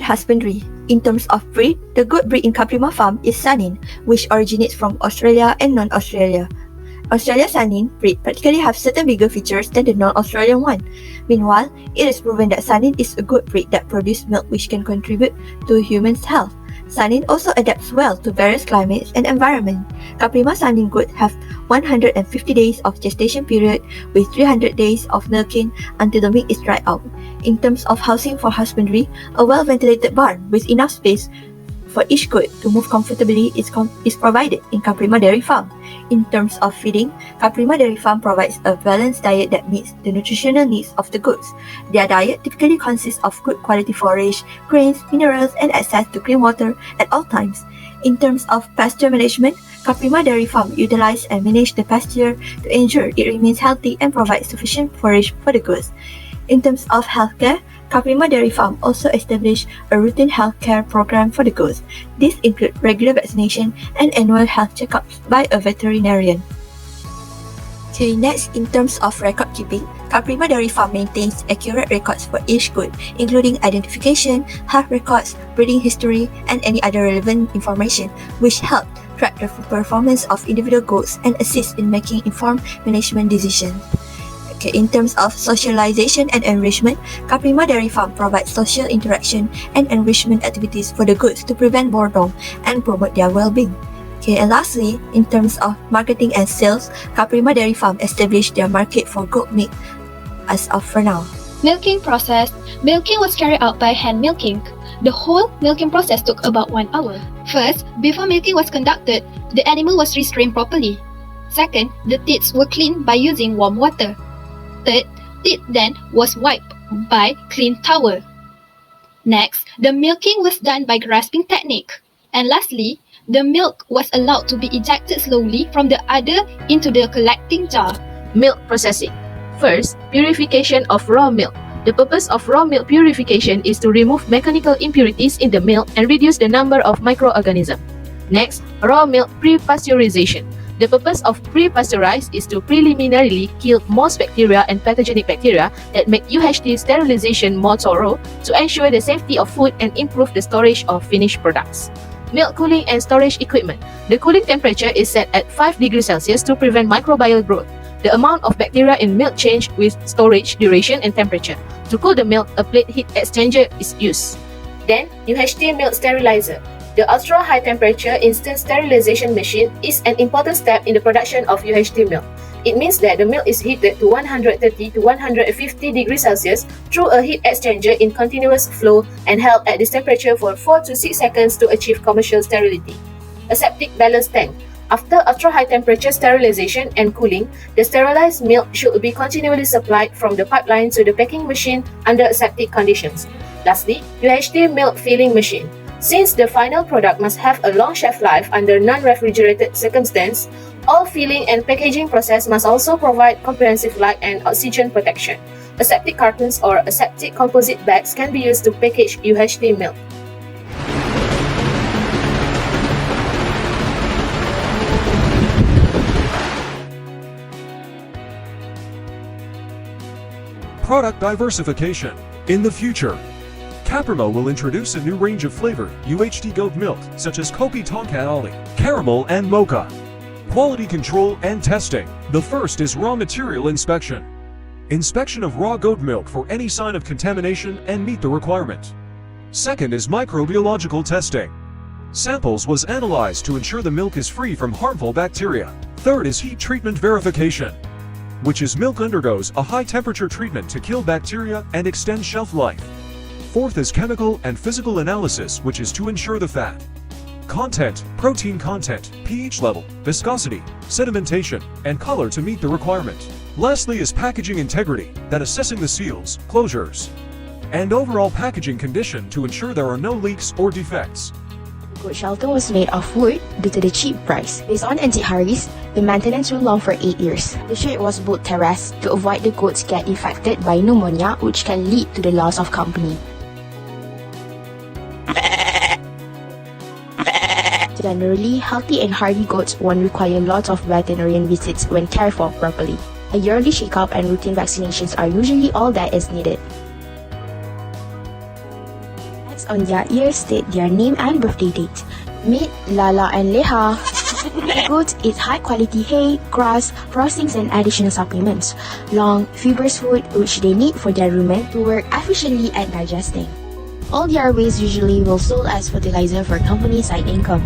Good husbandry. In terms of breed, the good breed in Kaprima farm is Sanin, which originates from Australia and non-Australia. Australia Sanin breed practically have certain bigger features than the non-Australian one. Meanwhile, it is proven that Sanin is a good breed that produces milk which can contribute to humans' health. Sanin also adapts well to various climates and environment. Kaprima Sanin good have 150 days of gestation period with 300 days of milking until the milk is dried out. In terms of housing for husbandry, a well-ventilated barn with enough space for each goat to move comfortably is provided in Kaprima Dairy Farm. In terms of feeding, Kaprima Dairy Farm provides a balanced diet that meets the nutritional needs of the goats. Their diet typically consists of good quality forage, grains, minerals, and access to clean water at all times. In terms of pasture management, Kaprima Dairy Farm utilizes and manages the pasture to ensure it remains healthy and provides sufficient forage for the goats. In terms of healthcare, Kaprima Dairy Farm also established a routine healthcare program for the goats. This includes regular vaccination and annual health checkups by a veterinarian. Okay, next, in terms of record keeping, Kaprima Dairy Farm maintains accurate records for each goat, including identification, health records, breeding history, and any other relevant information, which help track the performance of individual goats and assist in making informed management decisions. Okay, in terms of socialization and enrichment, Kaprima Dairy Farm provides social interaction and enrichment activities for the goats to prevent boredom and promote their well-being. Okay, and lastly, in terms of marketing and sales, Kaprima Dairy Farm established their market for goat milk as of for now. Milking process. Milking was carried out by hand milking. The whole milking process took about 1 hour. First, before milking was conducted, the animal was restrained properly. Second, the teats were cleaned by using warm water. Third, teat then was wiped by clean towel. Next, the milking was done by grasping technique. And lastly, the milk was allowed to be ejected slowly from the udder into the collecting jar. Milk processing. First, purification of raw milk. The purpose of raw milk purification is to remove mechanical impurities in the milk and reduce the number of microorganisms. Next, raw milk pre-pasteurization. The purpose of pre-pasteurize is to preliminarily kill most bacteria and pathogenic bacteria that make UHT sterilization more thorough to ensure the safety of food and improve the storage of finished products. Milk cooling and storage equipment. The cooling temperature is set at 5 degrees Celsius to prevent microbial growth. The amount of bacteria in milk change with storage duration and temperature. To cool the milk, a plate heat exchanger is used. Then, UHT milk sterilizer. The ultra-high temperature instant sterilization machine is an important step in the production of UHT milk. It means that the milk is heated to 130 to 150 degrees Celsius through a heat exchanger in continuous flow and held at this temperature for 4 to 6 seconds to achieve commercial sterility. Aseptic balance tank. After ultra-high temperature sterilization and cooling, the sterilized milk should be continually supplied from the pipeline to the packing machine under aseptic conditions. Lastly, UHT milk filling machine. Since the final product must have a long shelf life under non-refrigerated circumstance, all filling and packaging process must also provide comprehensive light and oxygen protection. Aseptic cartons or aseptic composite bags can be used to package UHT milk. Product diversification. In the future, Kaprima will introduce a new range of flavored UHT goat milk such as Kopi Tonkat Ali, Caramel and Mocha. Quality control and testing. The first is raw material inspection. Inspection of raw goat milk for any sign of contamination and meet the requirement. Second is microbiological testing. Samples was analyzed to ensure the milk is free from harmful bacteria. Third is heat treatment verification, which is milk undergoes a high temperature treatment to kill bacteria and extend shelf life. Fourth is chemical and physical analysis, which is to ensure the fat content, protein content, pH level, viscosity, sedimentation, and color to meet the requirement. Lastly is packaging integrity, that assessing the seals, closures, and overall packaging condition to ensure there are no leaks or defects. Goat shelter was made of wood due to the cheap price. Based on anti-harries, the maintenance will long for 8 years. The shed was built terrace to avoid the goats get infected by pneumonia, which can lead to the loss of company. Generally, healthy and hardy goats won't require lots of veterinarian visits when cared for properly. A yearly checkup and routine vaccinations are usually all that is needed. Next on their ears state their name and birthday date. Meet Lala and Leha. Goats eat high-quality hay, grass, frostings, and additional supplements, long, fibrous food which they need for their rumen to work efficiently at digesting. All their waste usually will sold as fertilizer for company side income.